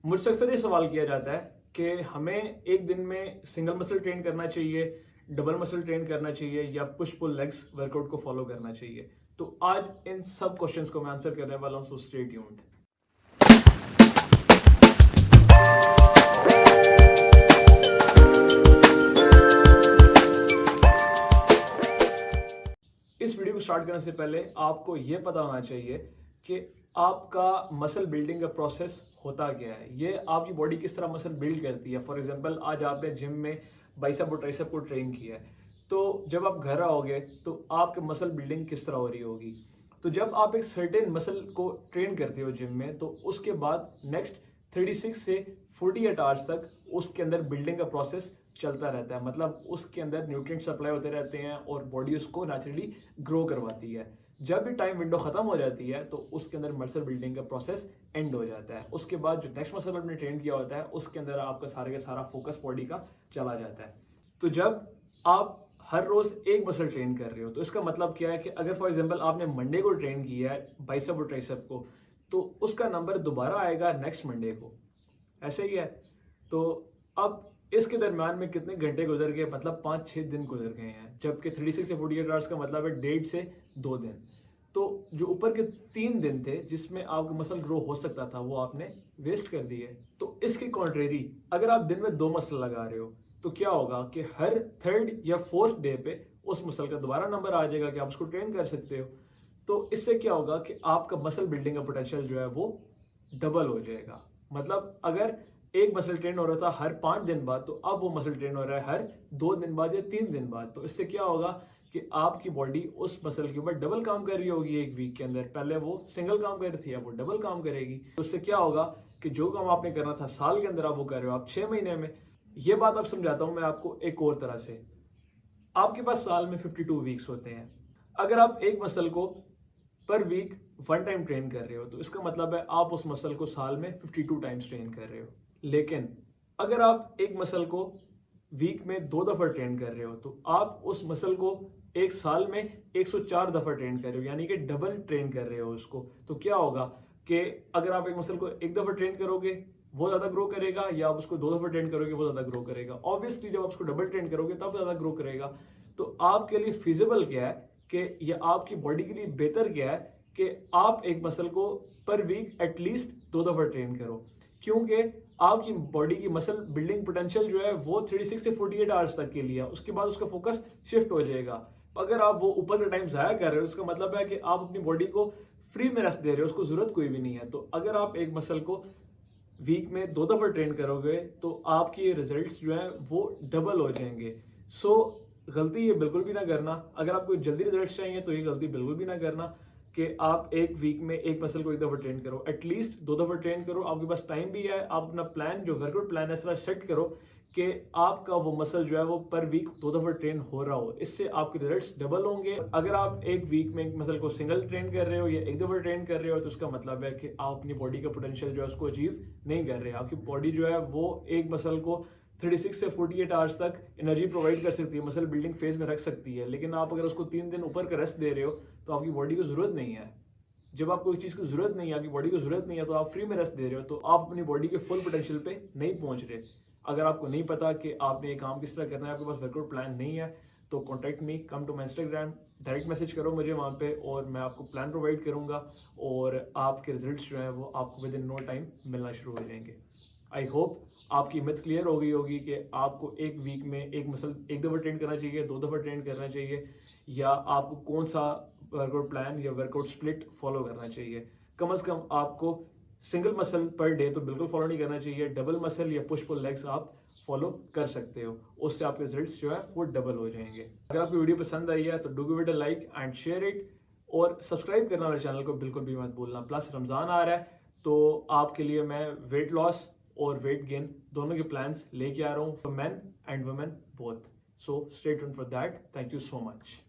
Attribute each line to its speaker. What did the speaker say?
Speaker 1: मुझसे अक्सर ये सवाल किया जाता है कि हमें एक दिन में सिंगल मसल ट्रेन करना चाहिए, डबल मसल ट्रेन करना चाहिए या पुश पुल लेग्स वर्कआउट को फॉलो करना चाहिए। तो आज इन सब क्वेश्चंस को मैं आंसर करने वाला हूं, सो स्टे ट्यून्ड। इस वीडियो को स्टार्ट करने से पहले आपको ये पता होना चाहिए कि आपका मसल बिल्डिंग का प्रोसेस होता क्या है, ये आपकी बॉडी किस तरह मसल बिल्ड करती है। फॉर एग्जांपल आज आपने जिम में बाइसेप और ट्राइसेप को ट्रेन किया है, तो जब आप घर आओगे तो आपके मसल बिल्डिंग किस तरह हो रही होगी। तो जब आप एक सर्टेन मसल को ट्रेन करते हो जिम में, तो उसके बाद नेक्स्ट 36 से 48 आवर्स तक उसके अंदर बिल्डिंग का प्रोसेस चलता रहता है। मतलब उसके अंदर न्यूट्रिएंट सप्लाई होते रहते हैं और बॉडी उसको नेचुरली ग्रो करवाती है। जब भी टाइम विंडो खत्म हो जाती है तो उसके अंदर मसल बिल्डिंग का प्रोसेस एंड हो जाता है। उसके बाद जो नेक्स्ट मसल आपने ट्रेन किया होता है उसके अंदर आपका सारे का सारा फोकस बॉडी का चला जाता है। तो जब आप हर रोज एक मसल ट्रेन कर रहे हो तो इसका मतलब क्या है कि अगर फॉर एग्जांपल आपने मंडे को ट्रेन किया है बाइसेप और ट्राइसेप को, तो उसका नंबर दोबारा आएगा नेक्स्ट मंडे को। ऐसे ही है। तो अब इसके दरम्यान में कितने घंटे गुजर गए, मतलब 5-6 दिन गुजर गए हैं, जबकि 36 से 48 आवर्स का मतलब है 1.5 से 2 दिन। तो जो ऊपर के 3 दिन थे जिसमें आपका मसल ग्रो हो सकता था वो आपने वेस्ट कर दिए। तो इसके कॉन्ट्रेरी अगर आप दिन में 2 मसल लगा रहे हो तो क्या होगा कि हर 3rd या 4th डे पे उस मसल का दोबारा नंबर आ जाएगा कि आप उसको ट्रेन कर सकते हो। तो इससे क्या होगा कि आपका मसल बिल्डिंग का पोटेंशियल जो है वो डबल हो जाएगा। मतलब अगर एक मसल ट्रेन हो रहा था हर 5 दिन बाद, तो अब वो मसल ट्रेन हो रहा है हर 2 दिन बाद या 3 दिन बाद। तो इससे क्या होगा कि आपकी बॉडी उस मसल के ऊपर डबल काम कर रही होगी एक वीक के अंदर। पहले वो सिंगल काम कर रही थी, अब वो डबल काम करेगी। तो इससे क्या होगा कि जो काम आपने करना था साल के अंदर आप वो कर रहे हो आप 6 महीने में। ये बात अब समझाता हूं मैं आपको एक और तरह से। आपके पास साल में 52 वीक्स होते हैं। अगर आप एक मसल को पर वीक 1 टाइम ट्रेन कर रहे हो तो इसका मतलब है आप उस मसल को साल में 52 टाइम्स ट्रेन कर रहे हो। लेकिन अगर आप एक मसल को वीक में 2 दफ़ा ट्रेन कर रहे हो तो आप उस मसल को एक साल में 104 दफ़ा ट्रेन कर रहे हो, यानी कि डबल ट्रेन कर रहे हो उसको। तो क्या होगा कि अगर आप एक मसल को एक दफ़ा ट्रेन करोगे वो ज़्यादा ग्रो करेगा, या आप उसको 2 दफ़ा ट्रेन करोगे वो ज़्यादा ग्रो करेगा। ऑब्वियसली जब आप उसको डबल ट्रेन करोगे तब ज़्यादा ग्रो करेगा। तो आपके लिए फिजिबल क्या है कि यह आपकी बॉडी के लिए बेहतर क्या है कि आप एक मसल को पर वीक एटलीस्ट 2 दफ़ा ट्रेन करो, क्योंकि आपकी बॉडी की मसल बिल्डिंग पोटेंशियल जो है वो 36 से 48 आवर्स तक के लिए है। उसके बाद उसका फोकस शिफ्ट हो जाएगा। अगर आप वो ऊपर का टाइम ज़ाया कर रहे हो उसका मतलब है कि आप अपनी बॉडी को फ्री में रेस्ट दे रहे हो, उसको ज़रूरत कोई भी नहीं है। तो अगर आप एक मसल को वीक में 2 दफ़ा ट्रेन करोगे तो आपके रिजल्ट्स जो हैं वो डबल हो जाएंगे। सो गलती ये बिल्कुल भी ना करना। अगर आपको जल्दी रिजल्ट्स चाहिए तो ये गलती बिल्कुल भी ना करना कि आप एक वीक में एक मसल को एक दफ़ा ट्रेन करो, एटलीस्ट 2 दफ़ा ट्रेन करो। आपके पास टाइम भी है, आप अपना प्लान जो वर्कआउट प्लान है इस तरह सेट करो कि आपका वो मसल जो है वो पर वीक 2 दफ़ा ट्रेन हो रहा हो। इससे आपके रिजल्ट्स डबल होंगे। अगर आप एक वीक में एक मसल को सिंगल ट्रेन कर रहे हो या एक दफ़ा ट्रेन कर रहे हो तो उसका मतलब है कि आप अपनी बॉडी का पोटेंशियल जो है उसको अचीव नहीं कर रहे। आपकी बॉडी जो है वो एक मसल को 36 से 48 आवर्स तक एनर्जी प्रोवाइड कर सकती है, मसल बिल्डिंग फेज में रख सकती है। लेकिन आप अगर उसको 3 दिन ऊपर का रेस्ट दे रहे हो तो आपकी बॉडी को ज़रूरत नहीं है। जब आपको कोई चीज़ की ज़रूरत नहीं है, आपकी बॉडी को ज़रूरत नहीं है, तो आप फ्री में रेस्ट दे रहे हो, तो आप अपनी बॉडी के फुल पोटेंशियल पे नहीं पहुंच रहे। अगर आपको नहीं पता कि आपने ये काम किस तरह करना है, आपके पास वर्कआउट प्लान नहीं है, तो contact me, come to my Instagram, direct message करो मुझे वहाँ पे और मैं आपको प्लान प्रोवाइड करूँगा और आपके रिजल्ट्स जो हैं वो आपको विद इन नो टाइम मिलना शुरू हो जाएंगे। आई होप आपकी मिथ क्लियर हो गई होगी कि आपको एक वीक में एक मसल एक दफ़ा ट्रेन करना चाहिए, 2 दफ़ा ट्रेन करना चाहिए, या आपको कौन सा वर्कआउट प्लान या वर्कआउट स्प्लिट फॉलो करना चाहिए। कम से कम आपको सिंगल मसल पर डे तो बिल्कुल फॉलो नहीं करना चाहिए, डबल मसल या पुश पुल लेग्स आप फॉलो कर सकते हो, उससे आपके रिजल्ट्स जो है वो डबल हो जाएंगे। अगर आपको वीडियो पसंद आई है तो do give it a like and share it, और सब्सक्राइब करना मेरे चैनल को बिल्कुल भी मत भूलना। प्लस रमज़ान आ रहा है तो आपके लिए मैं वेट लॉस और वेट गेन दोनों के प्लान्स लेके आ रहा हूँ for main and women both. So stay tuned for that. Thank you so much.